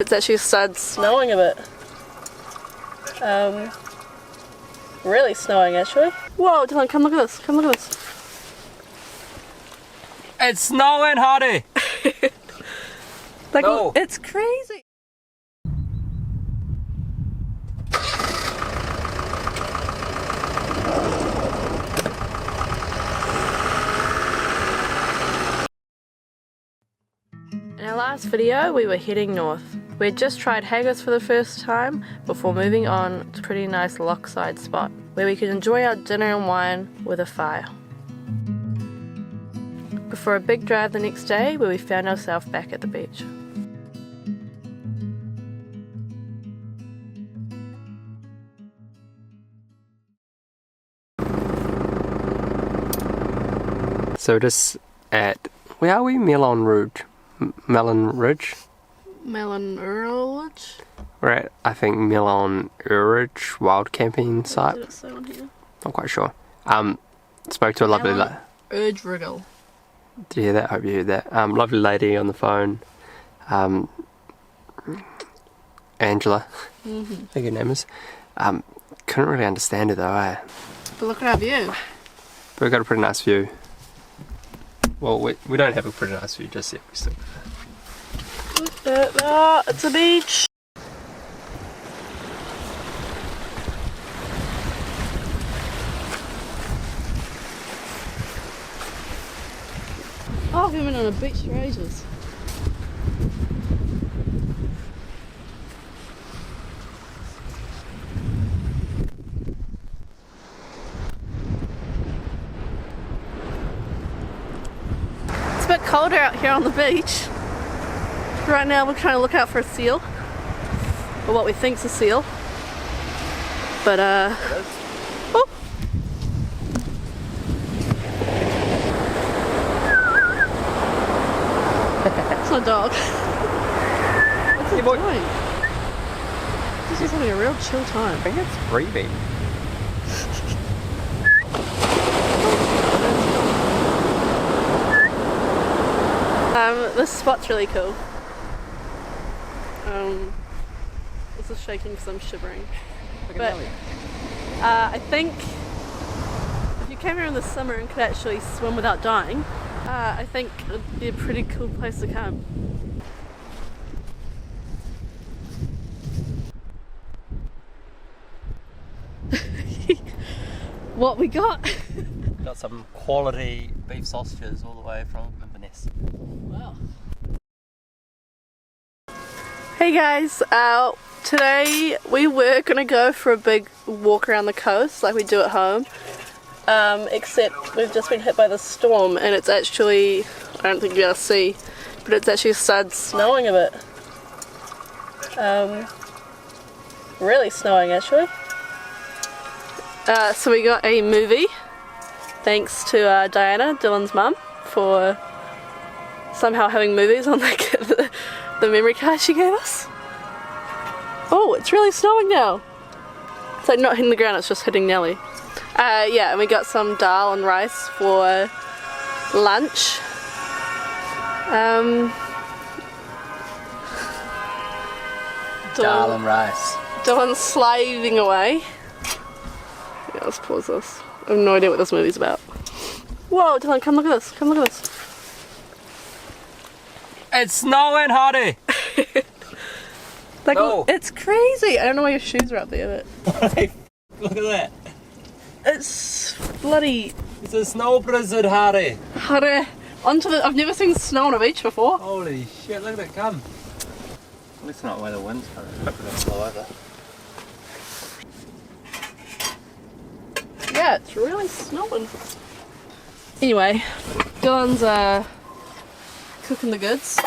It's actually started snowing a bit. Really snowing actually. Whoa, Dylan, come look at this. Come look at this. It's snowing, Hardy! Like, no. It's crazy. In our last video, we were heading north. We had just tried haggis for the first time before moving on to a pretty nice lockside spot where we could enjoy our dinner and wine with a fire. Before a big drive the next day where we found ourselves back at the beach. So just at, where are we? Mellon Ridge. Mellon Ridge? Mellon Udrigle? We're at, I think, Mellon Udrigle wild camping site. What did it say on here? Not quite sure. Spoke to a lovely lady. Udrigle. Did you hear that? Hope you heard that. Lovely lady on the phone. Angela. I think her name is. Couldn't really understand her though, eh? But look at our view. But we've got a pretty nice view. Well, we don't have a pretty nice view just yet. Still. It's a beach. Oh, I've been on a beach for ages. It's a bit colder out here on the beach. Right now we're trying to look out for a seal, or what we think's a seal. But oh. It's my dog. What's it doing? This is having a real chill time. I think it's breathing. This spot's really cool. This is shaking because I'm shivering. But I think if you came here in the summer and could actually swim without dying, I think it'd be a pretty cool place to come. What we got? Got some quality beef sausages all the way from Inverness. Wow. Hey guys, today we were gonna go for a big walk around the coast like we do at home, except we've just been hit by the storm and it's actually, I don't think you'll be able to see, but it's actually started snowing a bit. Really snowing actually. So we got a movie, thanks to Diana, Dylan's mum, for somehow having movies on the memory card she gave us. Oh, it's really snowing now. It's like not hitting the ground, it's just hitting Nelly. Yeah, and we got some dal and rice for lunch. Dal and rice. Dylan's slaving away. Yeah, let's pause this. I have no idea what this movie's about. Whoa, Dylan, come look at this. Come look at this. It's snowing, Hardy! Like, no. It's crazy. I don't know why your shoes are up there, but Look at that. it's bloody It's a snow blizzard, Hardy. onto the. I've never seen snow on a beach before. Holy shit, look at it come. At least not where the wind's coming. Hopefully it'll blow over. Yeah, it's really snowing. Anyway, Dylan's cooking the goods.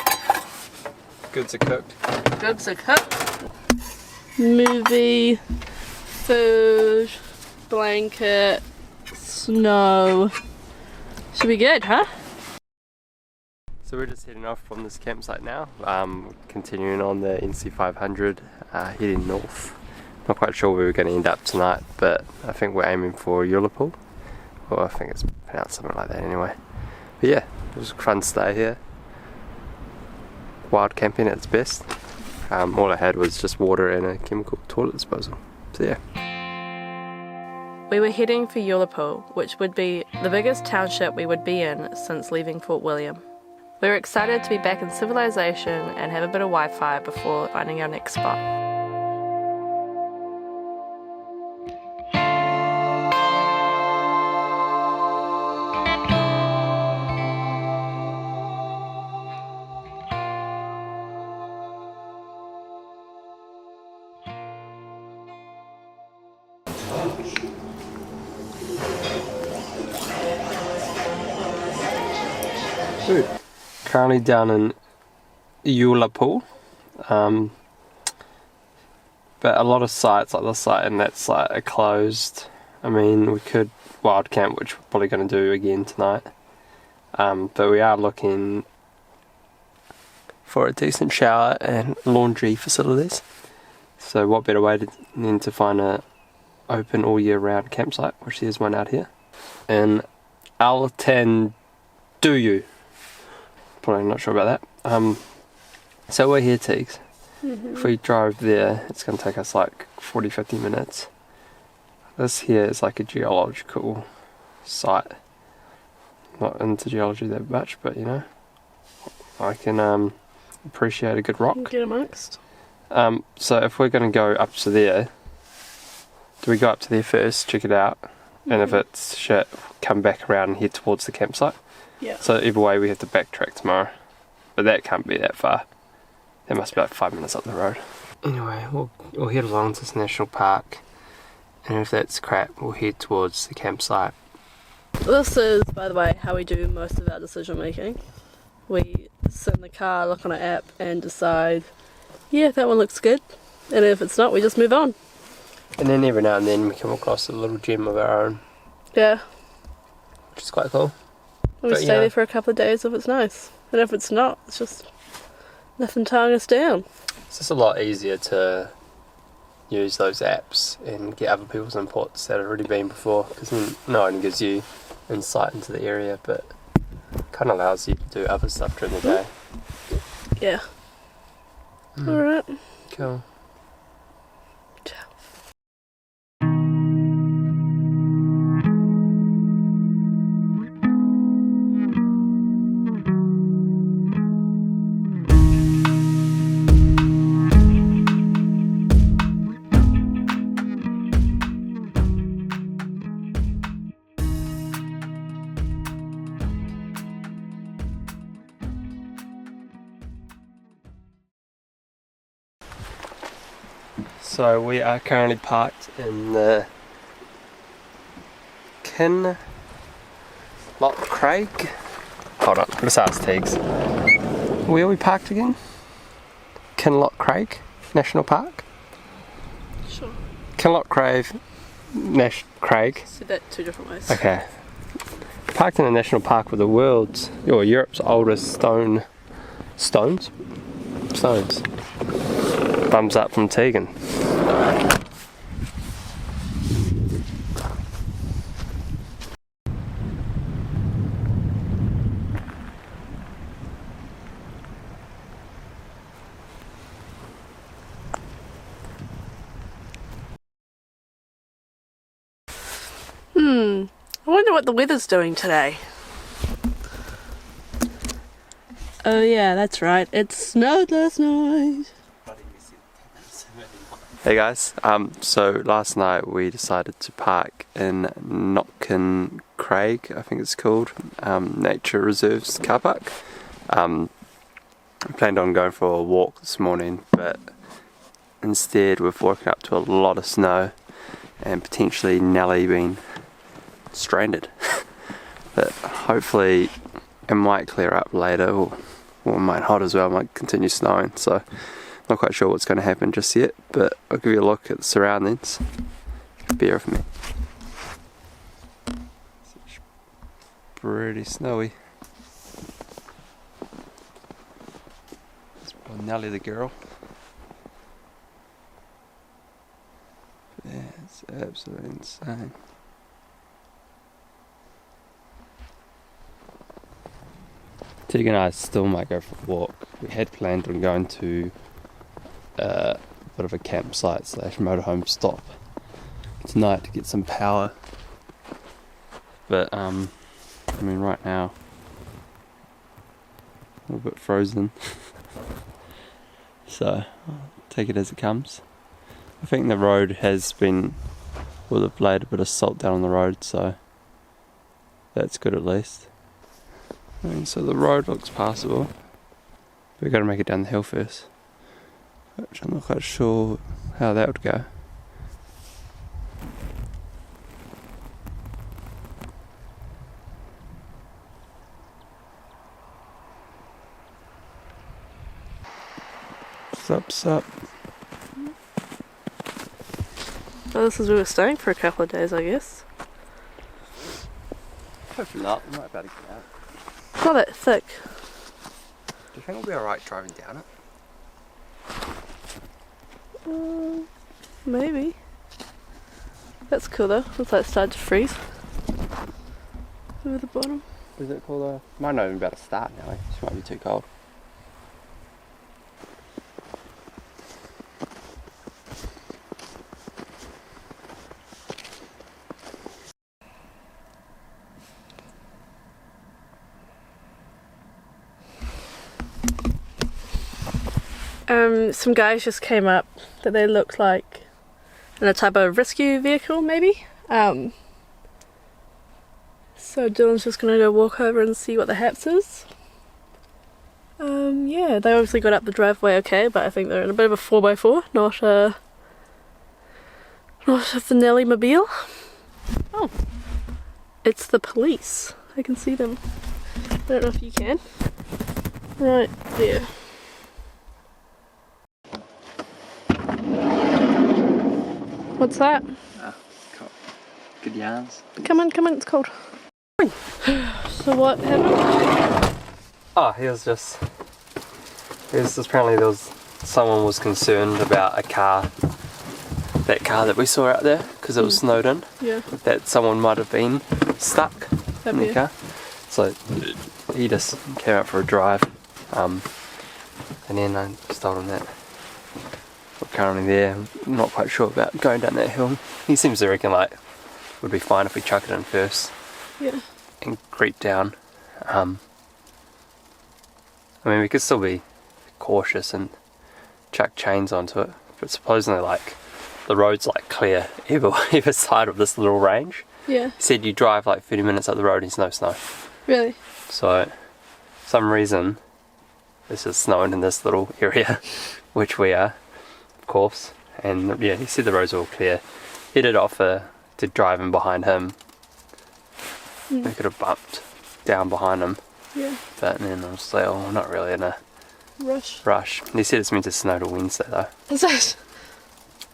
Goods are cooked. Goods are cooked. Movie, food, blanket, snow. Should be good, huh? So we're just heading off from this campsite now. Continuing on the NC500, heading north. Not quite sure where we're going to end up tonight, but I think we're aiming for Ullapool. Well, I think it's pronounced something like that anyway. But yeah, it was a fun stay here. Wild camping at its best. All I had was just water and a chemical toilet disposal. So yeah. We were heading for Ullapool, which would be the biggest township we would be in since leaving Fort William. We were excited to be back in civilization and have a bit of Wi-Fi before finding our next spot. Currently down in Ullapool, but a lot of sites like this site and that site are closed. I mean, we could wild camp, which we're probably going to do again tonight, but we are looking for a decent shower and laundry facilities. So what better way than to find a open all year round campsite, which there's one out here in Altanduyu. Probably not sure about that. So we're here, Teagues. If we drive there, it's going to take us like 40-50 minutes. This here is like a geological site. Not into geology that much, but you know, I can appreciate a good rock. Get amongst. So if we're going to go up to there, do we go up to there first, check it out, and if it's shit, come back around and head towards the campsite? Yeah. So either way we have to backtrack tomorrow, but that can't be that far. That must be like 5 minutes up the road. Anyway, we'll head along to this national park, and if that's crap, we'll head towards the campsite. This is, by the way, how we do most of our decision making. We sit in the car, look on an app, and decide, yeah, that one looks good, and if it's not, we just move on. And then every now and then we come across a little gem of our own. Yeah. Which is quite cool. We stay there for a couple of days if it's nice. And if it's not, it's just nothing tying us down. It's just a lot easier to use those apps and get other people's inputs that have already been before, because not only gives you insight into the area, but kind of allows you to do other stuff during the day. Yeah. Alright. Cool. Ciao. So we are currently parked in the Knockan Crag. Hold on, let's ask Teagues. Where are we parked again? Knockan Crag National Park? Sure. Knockan Crag. Said that two different ways. Okay. Parked in a national park with the world's, or Europe's oldest stones. Thumbs up from Tegan. I wonder what the weather's doing today. Oh yeah, that's right. It snowed last night. Hey guys, so last night we decided to park in Knockan Crag, I think it's called, Nature Reserves car park. I planned on going for a walk this morning, but instead we've woken up to a lot of snow and potentially Nelly being stranded. But hopefully it might clear up later, or it might hot as well, it might continue snowing, so not quite sure what's going to happen just yet, but I'll give you a look at the surroundings. Bear with me. It's pretty snowy. It's Nelly the girl. Yeah, it's absolutely insane. Tegan and I still might go for a walk. We had planned on going to a bit of a campsite / motorhome stop tonight to get some power. But I mean, right now a little bit frozen. So I'll take it as it comes. I think the road has been, well, they've laid a bit of salt down on the road, so that's good at least. And so the road looks passable. We've got to make it down the hill first, which I'm not quite sure how that would go. Sup. Well, this is where we're staying for a couple of days, I guess. Hopefully not, we might be able to get out. It's not that thick. Do you think we'll be alright driving down it? Maybe. That's cool though. Looks like it started to freeze. Over the bottom. Is it cool? Might not even be able to start now, it might be too cold. Some guys just came up that they looked like in a type of rescue vehicle, maybe. So Dylan's just gonna go walk over and see what the haps is. Yeah, they obviously got up the driveway okay, but I think they're in a bit of a 4x4, not a Finelli mobile. Oh, it's the police. I can see them. I don't know if you can. Right there. What's that? Cool. Good yarns. Come on, it's cold. So what happened? Oh, he was just apparently someone was concerned about that car that we saw out there, because it was snowed in. Yeah. That someone might have been stuck in the car. So he just came out for a drive, and then I just told him that we're currently there. I'm not quite sure about going down that hill. He seems to reckon like it would be fine if we chuck it in first. Yeah. And creep down. I mean, we could still be cautious and chuck chains onto it, but supposedly like the road's like clear either side of this little range. Yeah. He said you drive like 30 minutes up the road and there's no snow. Really? So, for some reason, this is snowing in this little area, which we are, of course. And yeah, he said the road's all clear. He did offer to drive in behind him. We could have bumped down behind him. Yeah. But then I was like, oh, we're not really in a rush. And he said it's meant to snow to Wednesday though. Is it?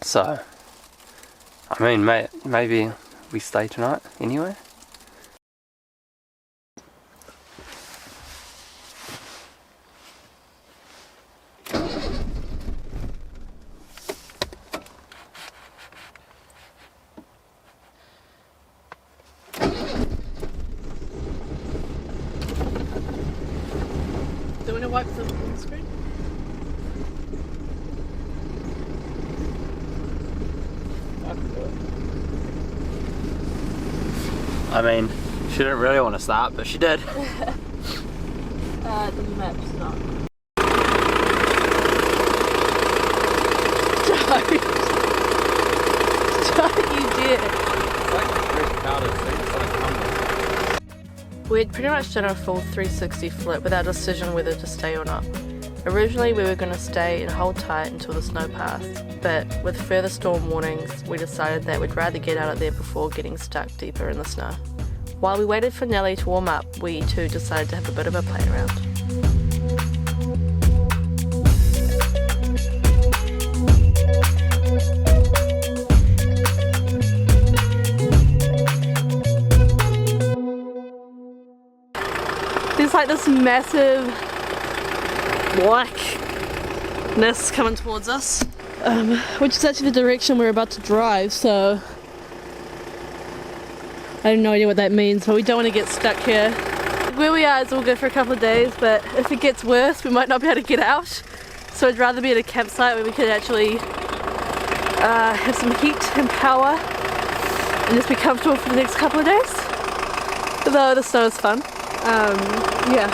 So, I mean, maybe we stay tonight anyway. Do you want to wipe the windscreen? I can do it. I mean, she didn't really want to start, but she did. The map's not. Don't you dare. It's like fresh powder, so it's like We'd pretty much done a full 360 flip with our decision whether to stay or not. Originally we were going to stay and hold tight until the snow passed, but with further storm warnings we decided that we'd rather get out of there before getting stuck deeper in the snow. While we waited for Nelly to warm up, we too decided to have a bit of a play around. There's like this massive blackness coming towards us, which is actually the direction we're about to drive, so I have no idea what that means, but we don't want to get stuck here. Where we are is all good for a couple of days, but if it gets worse we might not be able to get out, So I'd rather be at a campsite where we could actually have some heat and power and just be comfortable for the next couple of days. Although the snow is fun. Yeah.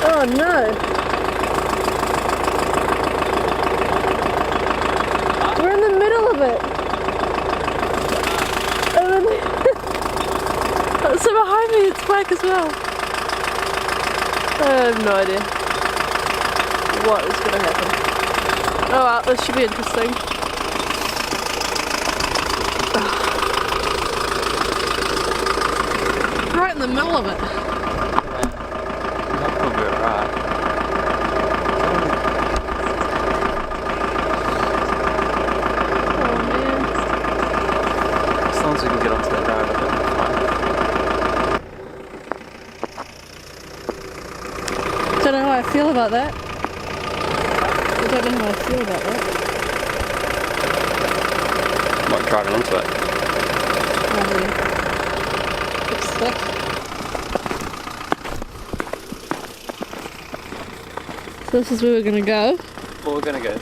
Oh no! We're in the middle of it! So behind me it's black as well. I have no idea what is going to happen. Oh wow, this should be interesting. Right in the middle of it. That will be alright. Oh man. As long as we can get onto that road, it'll be fine. Don't know how I feel about that. I don't know how I feel about that. Might driving into it. Probably. Looks slick. So this is where we're gonna go. Well, we're gonna go.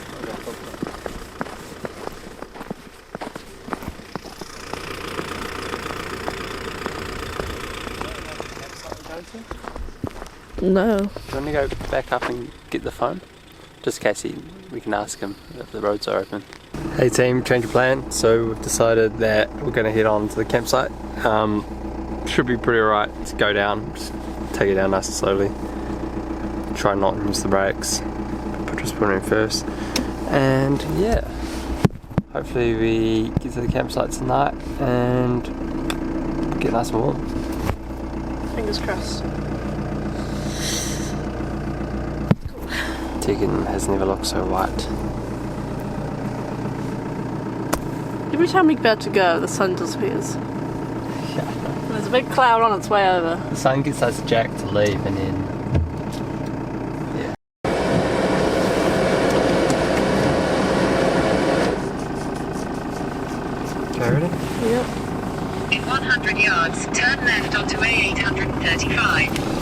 No. Do you want to go back up and get the phone? Just in case we can ask him if the roads are open. Hey team, change of plan. So we've decided that we're going to head on to the campsite. Should be pretty alright to go down. Just take it down nice and slowly. Try not to use the brakes. Just put it in first. And yeah, hopefully we get to the campsite tonight and get nice and warm. Fingers crossed. Tegan has never looked so white. Every time we're about to go, the sun disappears. Yeah. There's a big cloud on its way over. The sun gets us Jack to leave and then... yeah. Okay, ready? Yep. In 100 yards, turn left onto A835.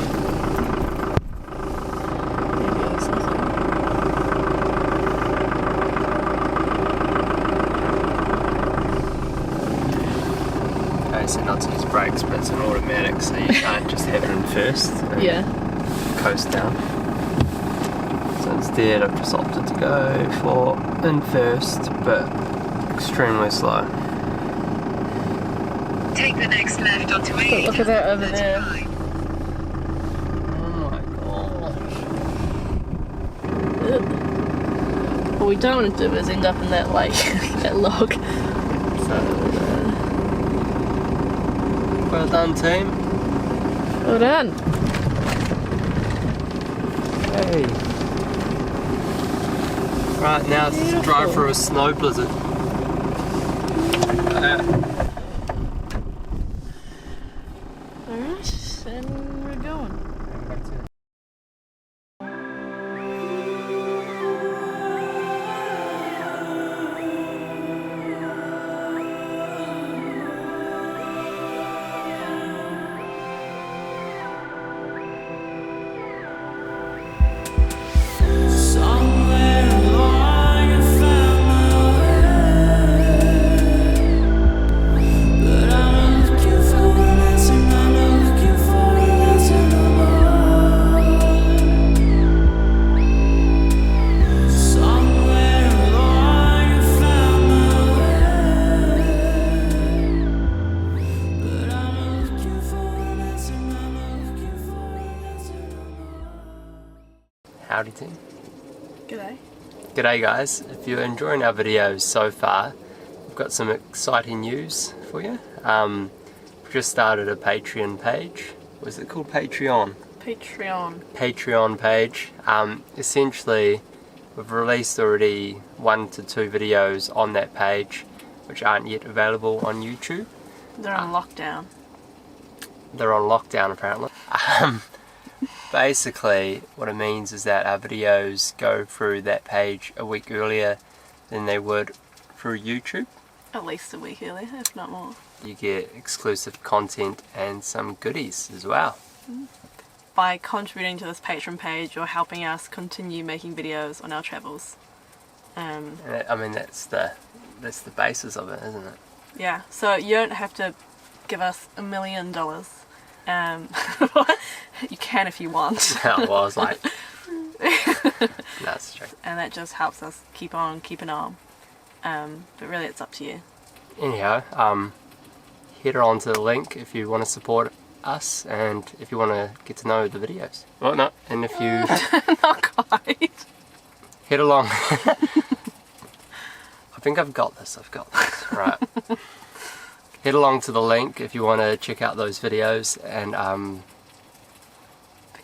So not to use brakes, but it's an automatic, so you can't just have it in first and Yeah. coast down. So instead I've just opted to go for in first, but extremely slow. Take the next left onto A835. Look at that over there. Oh my gosh. What we don't want to do is end up in that lake, that log. So, well done team. Well done. Hey. Right, now it's to drive through a snow blizzard. Alright, and we're going. Howdy team. G'day. G'day guys, if you're enjoying our videos so far, we've got some exciting news for you. We've just started a Patreon page. Was it called Patreon? Patreon page. Essentially, we've released already 1 to 2 videos on that page, which aren't yet available on YouTube. They're on lockdown. They're on lockdown apparently. Basically, what it means is that our videos go through that page a week earlier than they would through YouTube. At least a week earlier, if not more. You get exclusive content and some goodies as well. by contributing to this Patreon page, you're helping us continue making videos on our travels. I mean, that's the basis of it, isn't it? Yeah, so you don't have to give us $1 million. You can if you want. Yeah, well, I was like, that's true. And that just helps us keep on keeping on. But really, it's up to you. Anyhow, head on to the link if you want to support us and if you want to get to know the videos. Well, no, and if you Not quite. head along. I think I've got this. Right. Head along to the link if you want to check out those videos and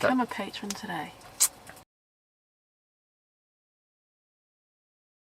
Become a patron today.